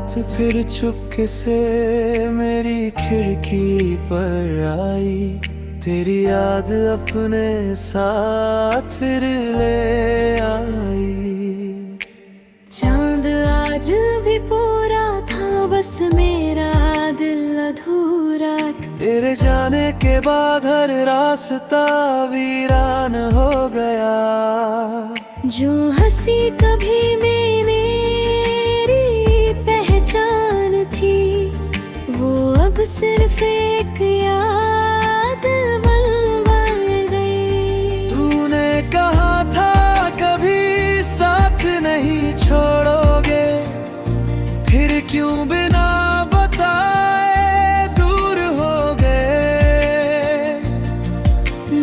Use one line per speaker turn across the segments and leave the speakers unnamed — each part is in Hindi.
रात फिर चुपके से मेरी खिड़की पर आई, तेरी याद अपने साथ फिर ले आई।
चांद आज भी पूरा था, बस मेरा दिल अधूरा।
तेरे जाने के बाद हर रास्ता वीरान हो गया।
जो हंसी कभी में मेरी पहचान थी, वो अब सिर्फ एक याद बन गई।
तूने कहा था कभी साथ नहीं छोड़ोगे, फिर क्यों बिना बताए दूर हो गए।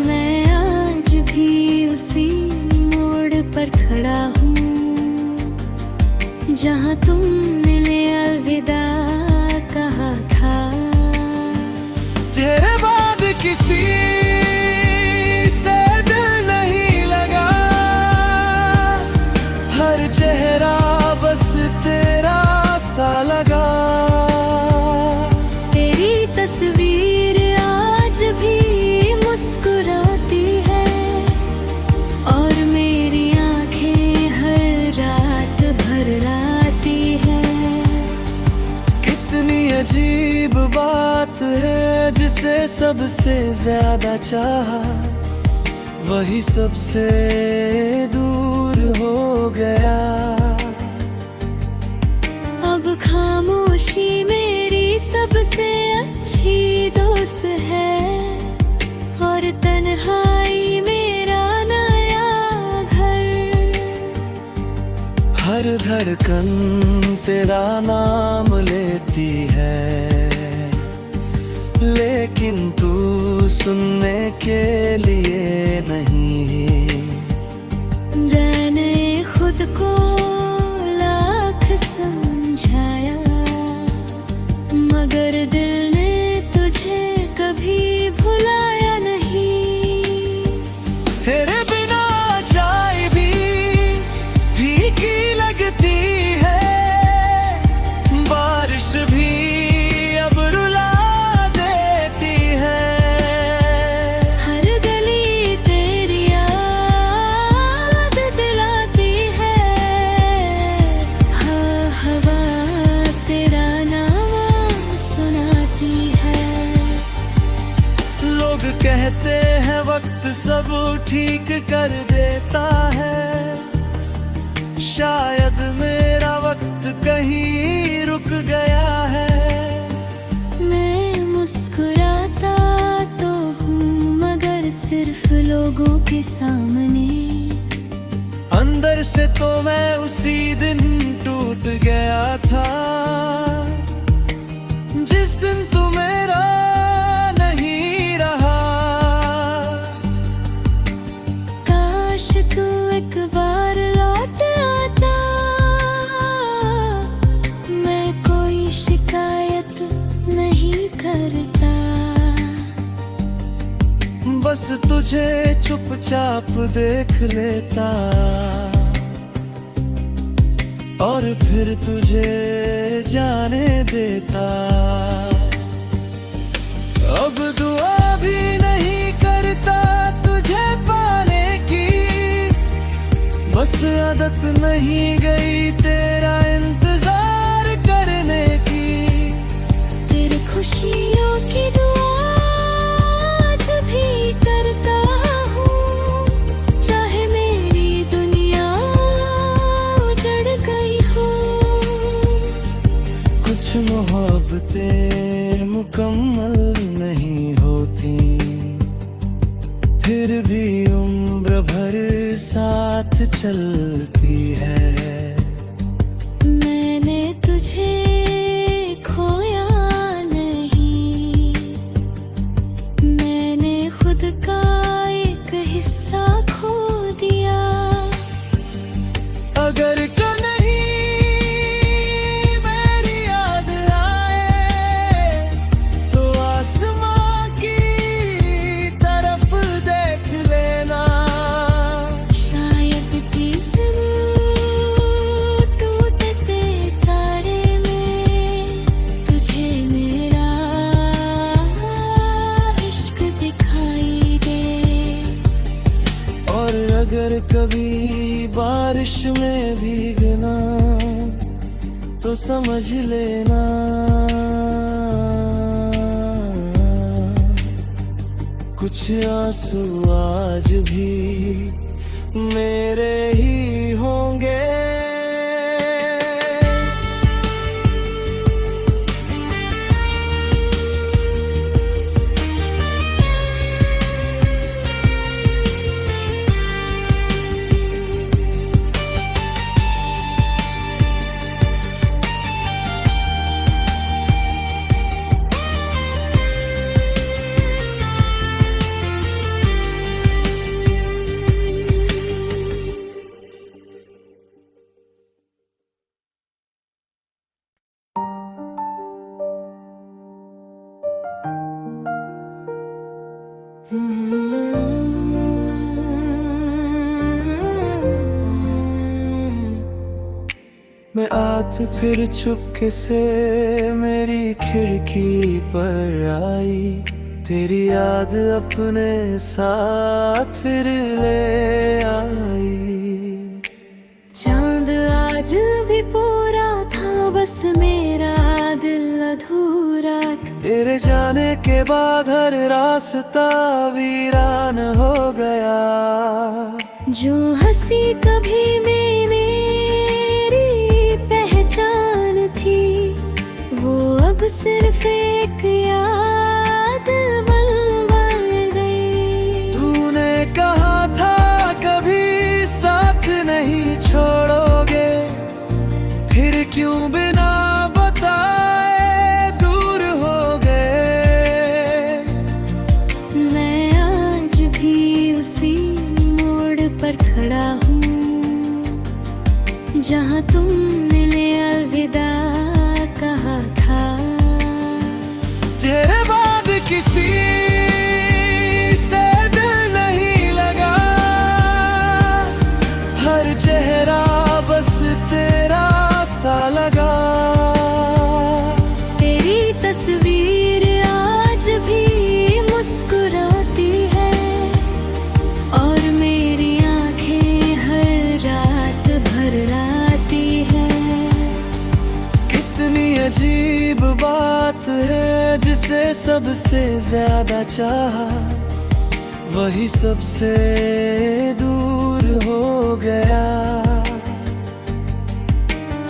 मैं आज भी उसी मोड़ पर खड़ा हूँ, जहाँ तुमने अलविदा कहा था।
तेरे बाद किसी से दिल नहीं लगा, हर चेहरा बस तेरा सा लगा।
तेरी तस्वीर आज भी मुस्कुराती है, और मेरी आंखें हर रात भर आती है।
कितनी अजीब बात है, जिसे सबसे ज्यादा चाहा वही सबसे दूर हो गया।
अब खामोशी मेरी सबसे अच्छी दोस्त है, और तन्हाई मेरा नया घर।
हर धड़कन तेरा नाम लेती है, लेकिन तू सुनने के लिए नहीं।
मैंने खुद को लाख समझाया, मगर दिल ने तुझे कभी भुलाया नहीं।
तेरे बिना चाय भी फीकी लगती है, बारिश भी अब रुला देती है।
हर गली तेरी याद दिलाती है, हाँ हवा तेरा नाम सुनाती है।
लोग कहते हैं वक्त सब ठीक कर देता है, शायद मेरा वक्त कहीं रुक गया है।
मैं मुस्कुराता तो हूँ, मगर सिर्फ लोगों के सामने।
अंदर से तो मैं उसी दिन टूट गया था, जिस दिन तू मेरा नहीं रहा।
काश तू एक बार लौट आता, मैं कोई शिकायत नहीं करता।
बस तुझे चुपचाप देख लेता, और फिर तुझे जाने देता। अब दुआ भी नहीं करता तुझे पाने की, बस आदत नहीं गई तेरा इंतजार करने की।
तेरी खुशियों की दुआ आज भी करता हूँ, चाहे मेरी दुनिया उजड़ गई हो।
कुछ मोहब्बतें मुकम्मल नहीं होती, फिर भी उम्र भर साथ चलती है।
मैंने तुझे खोया नहीं, मैंने खुद का एक हिस्सा खो दिया।
अगर कहीं मेरी याद आए, तो आसमां की तरफ देख लेना।
शायद किस्मत
समझ लेना, कुछ आंसू आज भी मेरे ही होंगे। मैं आत फिर चुपके से मेरी खिड़की पर आई, तेरी याद अपने साथ फिर ले आई।
चांद आज भी पूरा था, बस मेरा दिल अधूरा था।
तेरे जाने के बाद हर रास्ता वीरान हो गया।
जो हंसी कभी में मेरी पहचान थी, वो अब सिर्फ एक याद बन गई।
तूने कहा था कभी साथ नहीं छोड़ोगे, फिर क्यों बिना बताए दूर हो गए।
मैं आज भी उसी मोड़ पर खड़ा हूँ, जहाँ तुमने अलविदा कहा था।
तेरे बाद किसी से दिल नहीं लगा, हर चेहरा बस तेरा सा लगा।
तेरी तस्वीर आज भी मुस्कुराती है, और मेरी आंखें हर रात भर आती है।
कितनी अजीब बात है, जिसे सबसे ज्यादा चाहा वही सबसे दूर हो गया।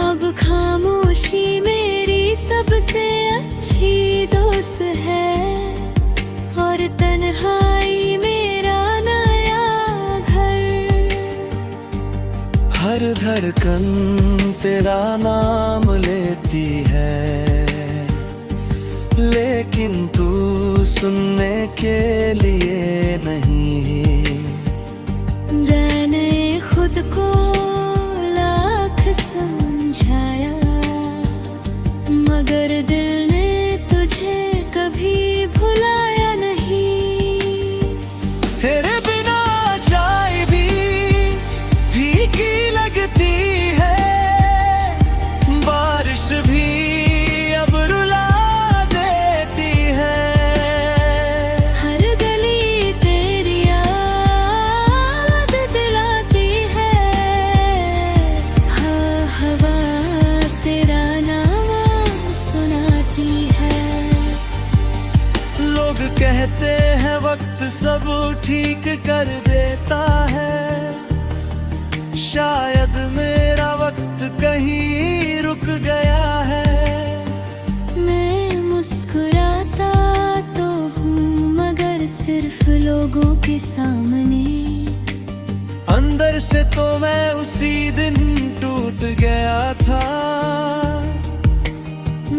अब खामोशी मेरी सबसे अच्छी दोस्त है, और तन्हाई मेरा नया घर।
हर धड़कन तेरा नाम लेती है, लेकिन तू सुनने के लिए नहीं।
मैंने खुद को लाख समझाया, मगर दिल ने तुझे कभी भुलाया नहीं।
तेरे बिना चाय भी फीकी लगती है, बारिश भी अब रुला देती है।
हर गली तेरी याद दिलाती है, हाँ हवा तेरा नाम सुनाती है।
लोग कहते हैं वक्त सब ठीक कर देता है, शायद मेरा वक्त कहीं रुक गया है।
मैं मुस्कुराता तो हूँ, मगर सिर्फ लोगों के सामने।
अंदर से तो मैं उसी दिन टूट गया था,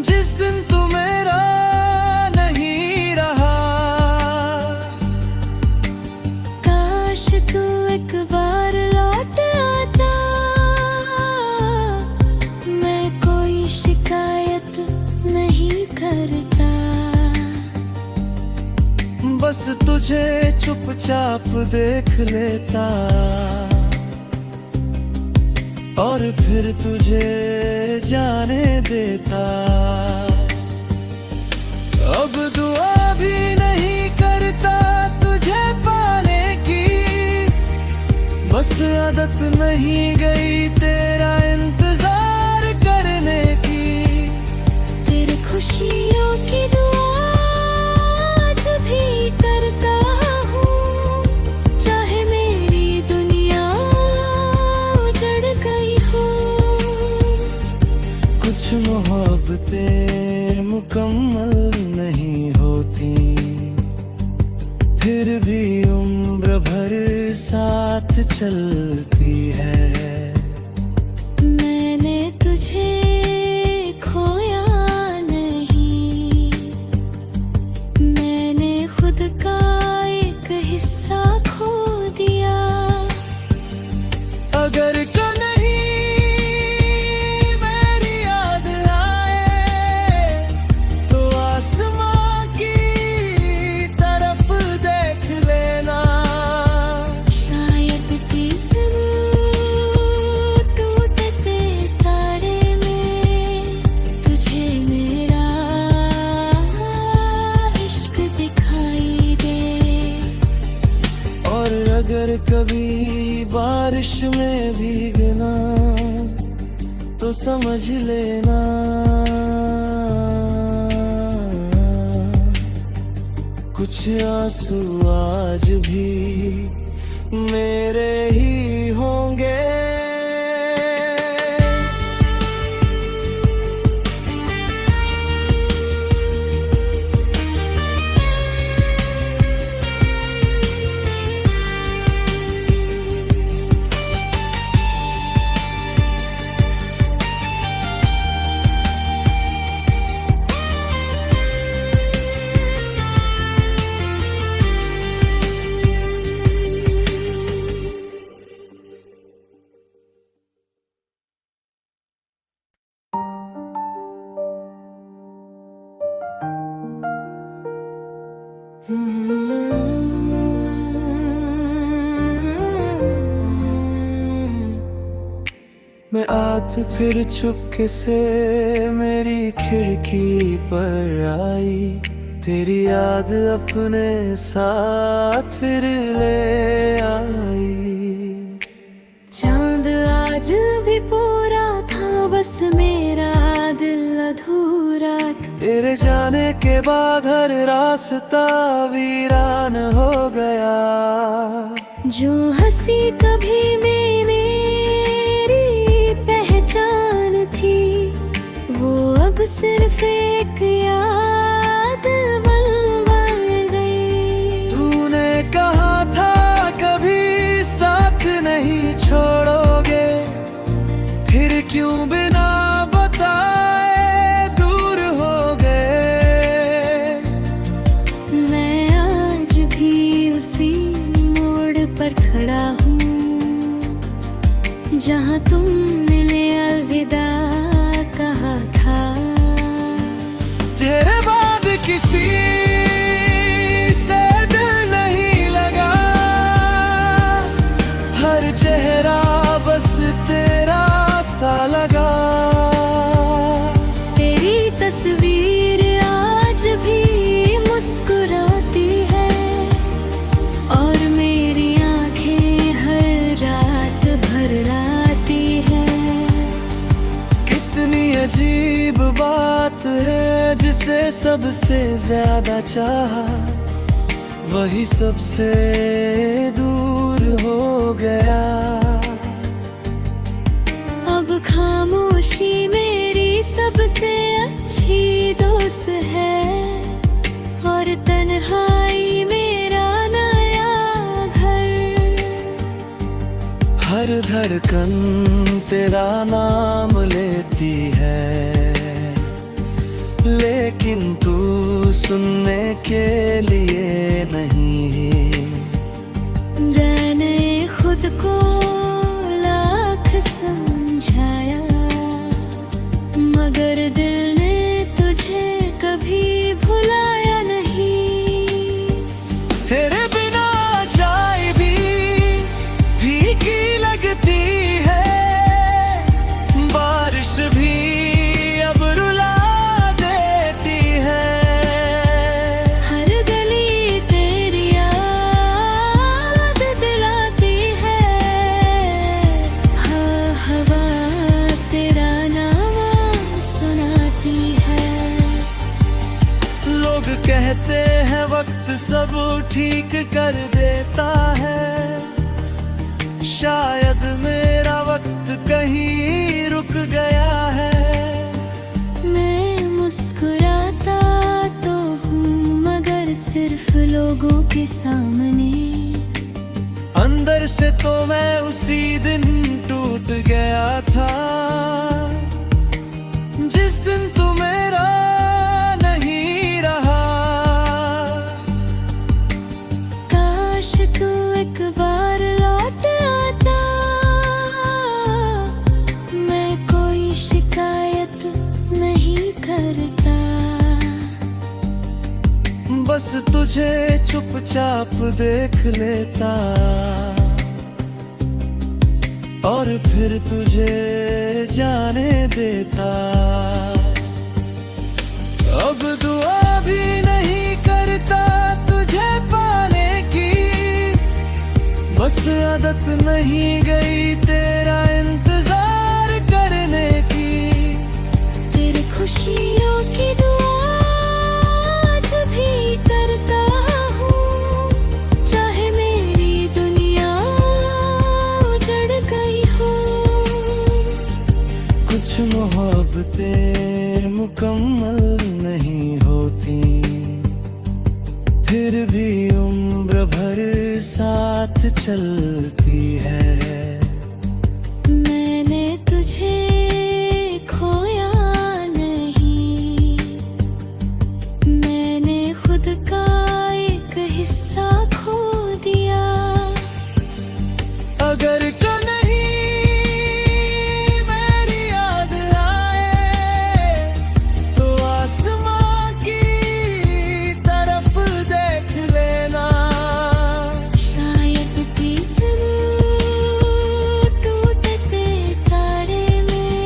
जिस दिन तू मेरा नहीं रहा।
काश तू एक बार लौट आता, मैं कोई शिकायत नहीं करता।
बस तुझे चुपचाप देख लेता, और फिर तुझे जाने देता। अब दुआ भी नहीं करता तुझे पाने की, बस आदत नहीं गई तेरा इंतजार करने की। मुकम्मल नहीं होती, फिर भी उम्र भर साथ चलती है।
मैंने तुझे खोया नहीं, मैंने खुद का एक हिस्सा खो दिया।
अगर कहीं मेरी याद आए तो आसमां की तरफ देख लेना।
शायद किस्म टूटते तारे में तुझे मेरा इश्क दिखाई दे।
और अगर कभी बारिश में भीगना तो समझ लेना कुछ आंसू आज भी मेरे ही होंगे। मैं आज फिर चुपके से मेरी खिड़की पर आई, तेरी याद अपने साथ फिर ले आई।
चांद आज भी पूरा था, बस मेरा दिल अधूरा था।
तेरे जाने के बाद हर रास्ता वीरान हो गया।
जो हंसी कभी में मेरी पहचान थी, वो अब सिर्फ एक याद बन गई।
तूने कहा था कभी साथ नहीं छोड़ोगे, फिर क्यों बिना बताए दूर हो गए।
मैं आज भी उसी मोड़ पर खड़ा हूँ, जहाँ तुमने अलविदा कहा था।
तेरे बाद किसी से दिल नहीं लगा, हर चेहरा बस तेरा सा लगा।
तेरी तस्वीर आज भी मुस्कुराती है, और मेरी आंखें हर रात भर आती है।
कितनी अजीब बात है, जिसे सबसे ज्यादा चाहा वही सबसे दूर हो गया।
अब खामोशी मेरी सबसे अच्छी दोस्त है, और तन्हाई मेरा नया घर।
हर धड़कन तेरा नाम लेती है, लेकिन तू सुनने के लिए नहीं।
मैंने खुद को लाख समझाया, मगर दिल ने तुझे कभी भुलाया नहीं।
तेरे बिना चाय भी फीकी लगती है, बारिश भी अब रुला देती है।
हर गली तेरी याद दिलाती है, हाँ हवा तेरा नाम सुनाती है।
लोग कहते हैं वक्त सब ठीक कर देता है, शायद मेरा वक्त कहीं रुक गया है।
मैं मुस्कुराती लोगों के सामने।
अंदर से तो मैं उसी दिन टूट गया था, जिस दिन तू मेरा नहीं रहा।
काश तू एक बार लौट आता, मैं कोई शिकायत नहीं करता।
बस तुझे चुपचाप देख लेता और फिर तुझे जाने देता। अब दुआ भी नहीं करता तुझे पाने की, बस आदत नहीं गई तेरा इंतजार करने की।
तेरी खुशियों की दुआ आज भी करता हूँ, चाहे मेरी दुनिया उजड़ गई हो।
कुछ मोहब्बतें मुकम्मल नहीं होती, फिर भी उम्र भर साथ चलती है।
मैंने तुझे खोया नहीं, मैंने खुद का एक हिस्सा खो दिया।
अगर कहीं मेरी याद आए तो आसमां की तरफ देख लेना।
शायद तीसरे टूटते तारे में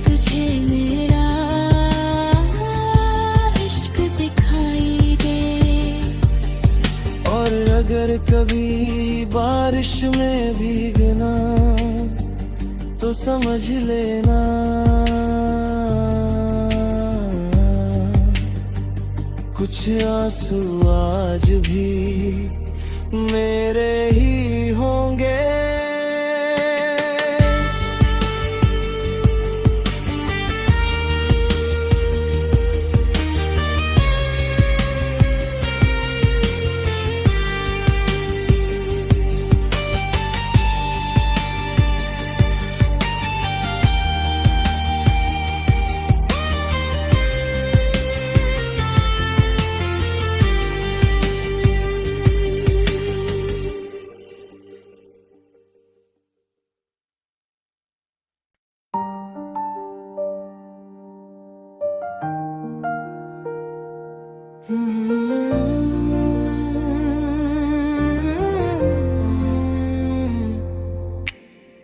तुझे मेरा इश्क दिखाई दे।
और अगर कभी बारिश में भीगना तो समझ लेना कुछ आंसू आज भी मेरे ही होंगे।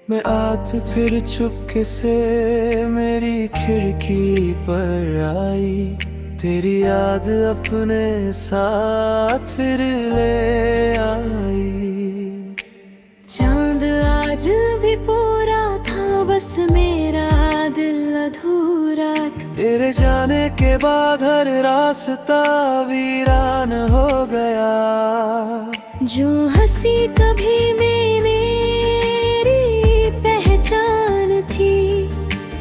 मैं आत फिर चुपके से मेरी खिड़की पर आई, तेरी याद अपने साथ फिर ले आई।
चांद आज भी पूरा था, बस मेरा दिल अधूरा था।
तेरे जाने के बाद हर रास्ता वीरान हो गया।
जो हंसी कभी मेरी पहचान थी,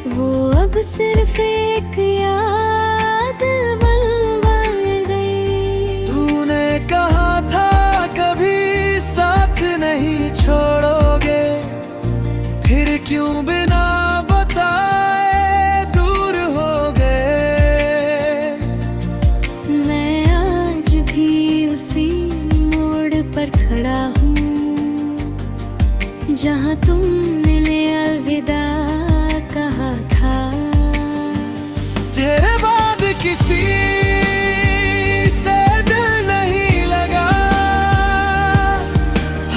वो अब सिर्फ एक याद बन गई।
तूने कहा था कभी साथ नहीं छोड़ोगे, फिर क्यों बिना बताए दूर हो गए।
मैं आज भी उसी मोड़ पर खड़ा हूँ, जहाँ तुमने अलविदा कहा था।
तेरे बाद किसी से दिल नहीं लगा,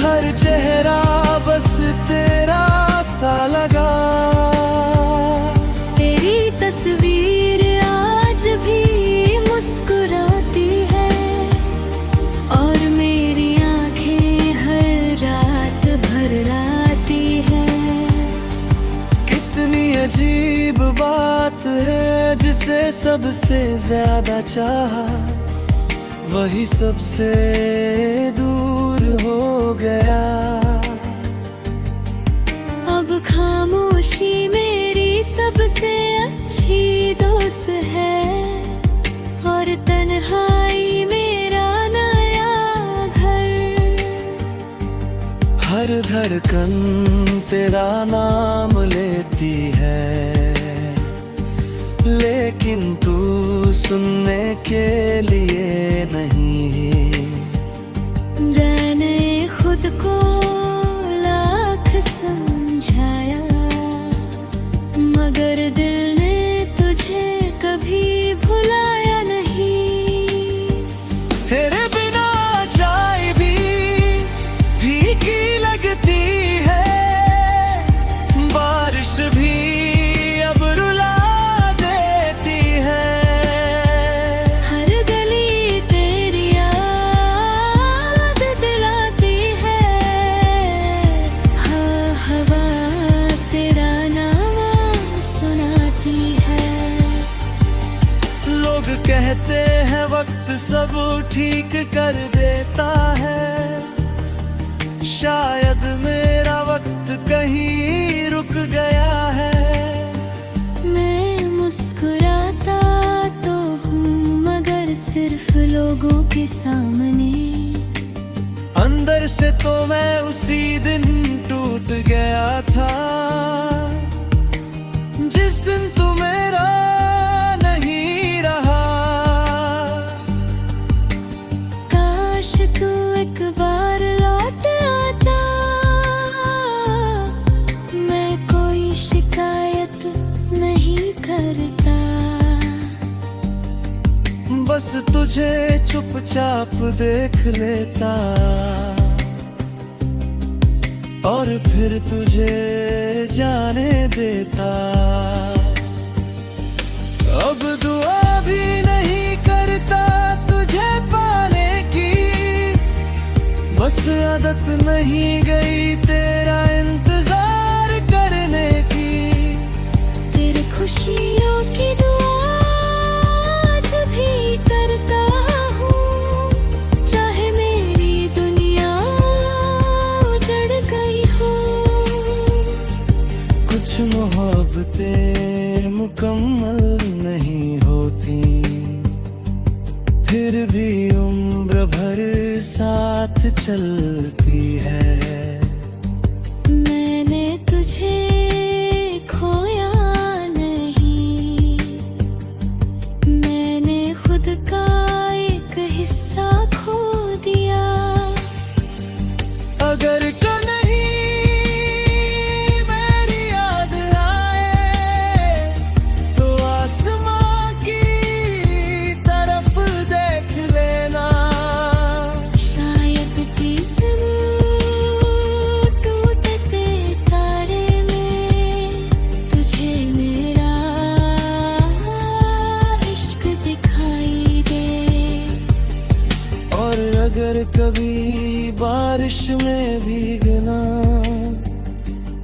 हर चेहरा बस तेरा सा लगा।
तेरी तस्वीर आज भी मुस्कुराती है, और मेरी आंखें हर रात भर आती है।
कितनी अजीब बात है, जिसे सबसे ज्यादा चाहा वही सबसे दूर हो गया।
अब खामोशी मेरी सबसे अच्छी दोस्त है, और तन्हाई मेरा नया
हर धड़कन तेरा नाम लेती है, लेकिन तू सुनने के लिए नहीं।
मैंने खुद को लाख समझाया, मगर दिल ने तुझे कभी भुलाया नहीं।
तेरे बिना चाय भी फीकी लगती है, बारिश भी अब रुला देती है।
हर गली तेरी याद दिलाती है, हाँ हवा तेरा नाम सुनाती है।
लोग कहते हैं वक्त सब ठीक कर देता है, शायद मेरा वक्त कहीं रुक गया है।
मैं मुस्कुराता तो हूँ मगर सिर्फ लोगों के सामने।
अंदर से तो मैं उसी दिन टूट गया था, जिस दिन तू मेरा नहीं रहा।
काश तू एक बार लौट आता, मैं कोई शिकायत नहीं करता।
बस तुझे चुपचाप देख लेता, और फिर तुझे जाने देता। अब दुआ भी नहीं करता तुझे पाने की, बस आदत नहीं गई तेरा इंतजार करने की।
तेरे खुशियों की दुआ आज भी करता हूँ, चाहे मेरी दुनिया उजड़ गई हो।
कुछ मोहब्बतें मुकम्मल नहीं होती, फिर भी उम्र भर साथ चलती है।
मैंने तुझे खोया नहीं, मैंने खुद का एक हिस्सा खो दिया।
अगर कहीं मेरी याद आए तो आसमां की तरफ देख लेना।
शायद किस्म टूटते तारे में तुझे मेरा इश्क दिखाई दे।
और अगर कभी बारिश में भीगना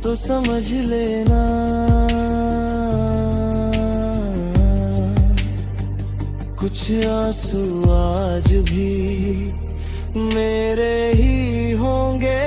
तो समझ लेना, कुछ आंसू आज भी मेरे ही होंगे।